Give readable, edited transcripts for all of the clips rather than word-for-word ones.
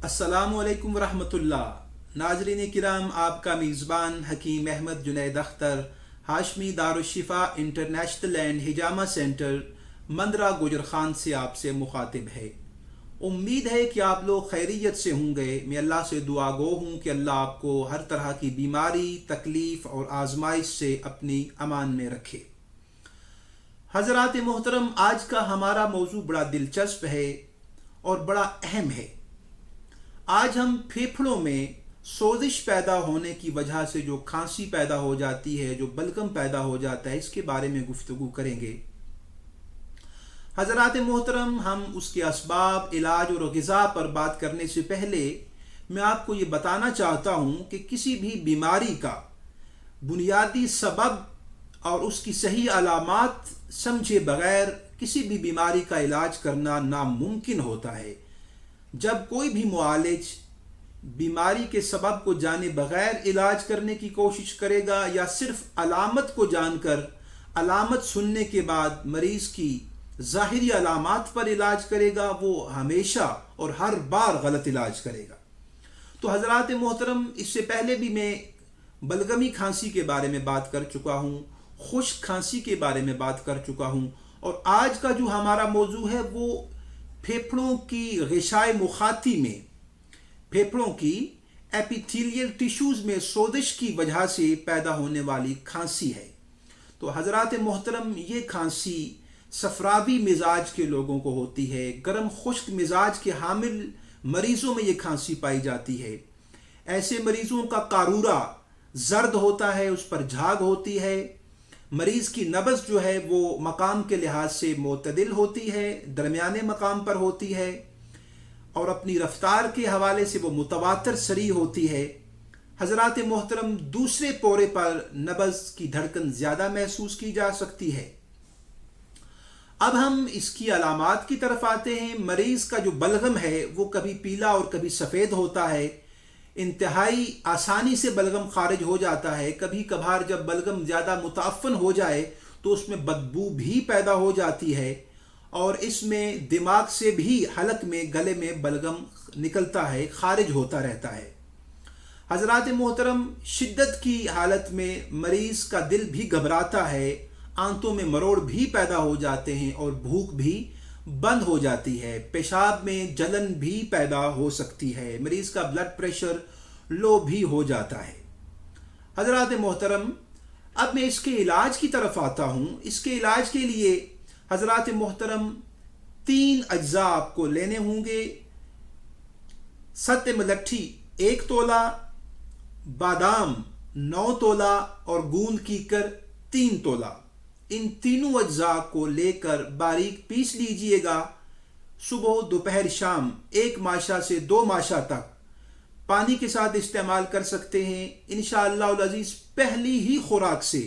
अस्सलामु अलैकुम वरहमतुल्लाह। नाजरीन किराम, आपका मेज़बान Hakeem Ahmed Junaid Akhtar Hashmi Darushifa international and Hijama centre Mandra Gujar Khan से आपसे मुखातिब है। उम्मीद है कि आप लोग खैरियत से होंगे। मैं अल्लाह से दुआ गो हूँ कि अल्लाह आपको हर तरह की बीमारी, तकलीफ़ और आजमाइश से अपनी अमान में रखे। हज़रात मोहतरम, आज का हमारा मौजू बड़ा दिलचस्प है और बड़ा अहम है। आज हम फेफड़ों में सोजिश पैदा होने की वजह से जो खांसी पैदा हो जाती है, जो बलगम पैदा हो जाता है, इसके बारे में गुफ्तगू करेंगे। हज़रात मोहतरम, हम उसके असबाब, इलाज और ग़िज़ा पर बात करने से पहले मैं आपको ये बताना चाहता हूँ कि किसी भी बीमारी का बुनियादी सबब और उसकी सही अलामात समझे बगैर किसी भी बीमारी का इलाज करना नामुमकिन होता है। जब कोई भी मुआलिज बीमारी के सबब को जाने बगैर इलाज करने की कोशिश करेगा या सिर्फ अलामत को जानकर अलामत सुनने के बाद मरीज़ की ज़ाहिरी अलामात पर इलाज करेगा, वो हमेशा और हर बार गलत इलाज करेगा। तो हज़रात मोहतरम, इससे पहले भी मैं बलगमी खांसी के बारे में बात कर चुका हूँ, खुश्क खांसी के बारे में बात कर चुका हूँ, और आज का जो हमारा मौजू है वो फेफड़ों की ग़िशाए मुखाती में, फेफड़ों की एपिथेलियल टिश्यूज़ में सोजिश की वजह से पैदा होने वाली खांसी है। तो हज़रात मोहतरम, ये खांसी सफरावी मिजाज के लोगों को होती है। गर्म खुश्क मिजाज के हामिल मरीज़ों में ये खांसी पाई जाती है। ऐसे मरीज़ों का कारूरा जर्द होता है, उस पर झाग होती है। मरीज़ की नब्ज़ जो है वो मकाम के लिहाज से मोतदिल होती है, दरमियाने मकाम पर होती है, और अपनी रफ्तार के हवाले से वो मुतवातर सरी होती है। हज़रात मोहतरम, दूसरे पोरे पर नब्ज़ की धड़कन ज़्यादा महसूस की जा सकती है। अब हम इसकी अलामात की तरफ आते हैं। मरीज़ का जो बलगम है वो कभी पीला और कभी सफ़ेद होता है। इंतहाई आसानी से बलगम खारिज हो जाता है। कभी कभार जब बलगम ज़्यादा मुताफ़न हो जाए तो उसमें बदबू भी पैदा हो जाती है, और इसमें दिमाग से भी हलक में, गले में बलगम निकलता है, खारिज होता रहता है। हज़रात मोहतरम, शिद्दत की हालत में मरीज़ का दिल भी घबराता है, आंतों में मरोड़ भी पैदा हो जाते हैं और भूख भी बंद हो जाती है। पेशाब में जलन भी पैदा हो सकती है। मरीज़ का ब्लड प्रेशर लो भी हो जाता है। हज़रात मोहतरम, अब मैं इसके इलाज की तरफ आता हूँ। इसके इलाज के लिए हज़रात मोहतरम 3 अज्जा आपको लेने होंगे। सत्य मलट्ठी 1 तोला, बादाम 9 तोला और गूंद कीकर 3 तोला। इन तीनों अज्जा को लेकर बारीक पीस लीजिएगा। सुबह, दोपहर, शाम 1 माशा से 2 माशा तक पानी के साथ इस्तेमाल कर सकते हैं। इंशाअल्लाह अज़ीज़ पहली ही खुराक से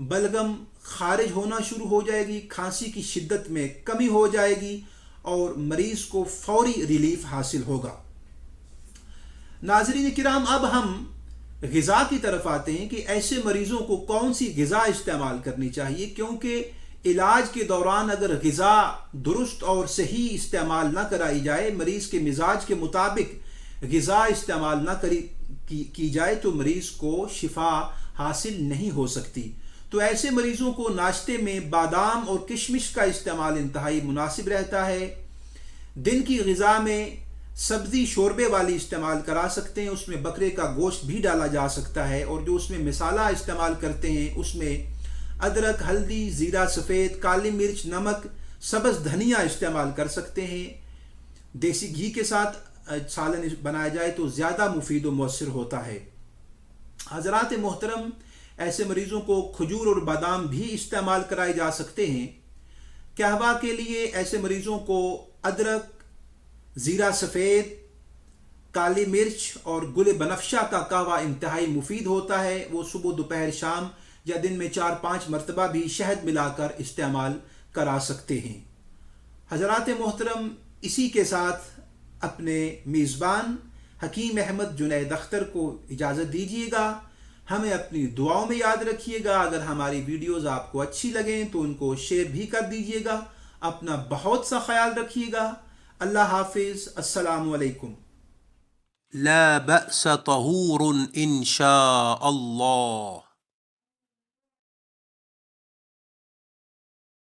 बलगम खारिज होना शुरू हो जाएगी, खांसी की शिद्दत में कमी हो जाएगी और मरीज़ को फौरी रिलीफ हासिल होगा। नाज़रीन किराम, अब हम ग़िज़ा की तरफ आते हैं कि ऐसे मरीज़ों को कौन सी ग़िज़ा इस्तेमाल करनी चाहिए, क्योंकि इलाज के दौरान अगर ग़िज़ा दुरुस्त और सही इस्तेमाल ना कराई जाए, मरीज़ के मिजाज के मुताबिक ग़िज़ा इस्तेमाल ना की जाए तो मरीज़ को शिफा हासिल नहीं हो सकती। तो ऐसे मरीज़ों को नाश्ते में बादाम और किशमिश का इस्तेमाल इंतहाई मुनासिब रहता है। दिन की ग़िज़ा में सब्ज़ी शोरबे वाली इस्तेमाल करा सकते हैं, उसमें बकरे का गोश्त भी डाला जा सकता है, और जो उसमें मिसाला इस्तेमाल करते हैं उसमें अदरक, हल्दी, ज़ीरा सफ़ेद, काली मिर्च, नमक, सब्ज़ धनिया इस्तेमाल कर सकते हैं। देसी घी के साथ सालन बनाया जाए तो ज़्यादा मुफीद व मौसर होता है। हज़रात मोहतरम, ऐसे मरीज़ों को खजूर और बादाम भी इस्तेमाल कराए जा सकते हैं। कहवा के लिए ऐसे मरीज़ों को अदरक, ज़ीरा सफ़ेद, काली मिर्च और गुल बनफ्शा का कहवा इंतहाई मुफीद होता है। वो सुबह, दोपहर, शाम या दिन में 4-5 मरतबा भी शहद मिलाकर इस्तेमाल करा सकते हैं। हज़रात मोहतरम, इसी के साथ अपने मेज़बान हकीम अहमद जुनैद अख्तर को इजाज़त दीजिएगा। हमें अपनी दुआओं में याद रखिएगा। अगर हमारी वीडियोज़ आपको अच्छी लगें तो उनको शेयर भी कर दीजिएगा। अपना बहुत सा ख्याल रखिएगा। अल्लाह हाफिज़। अस्सलामु अलैकुम। لا بأس طهور إن شاء الله.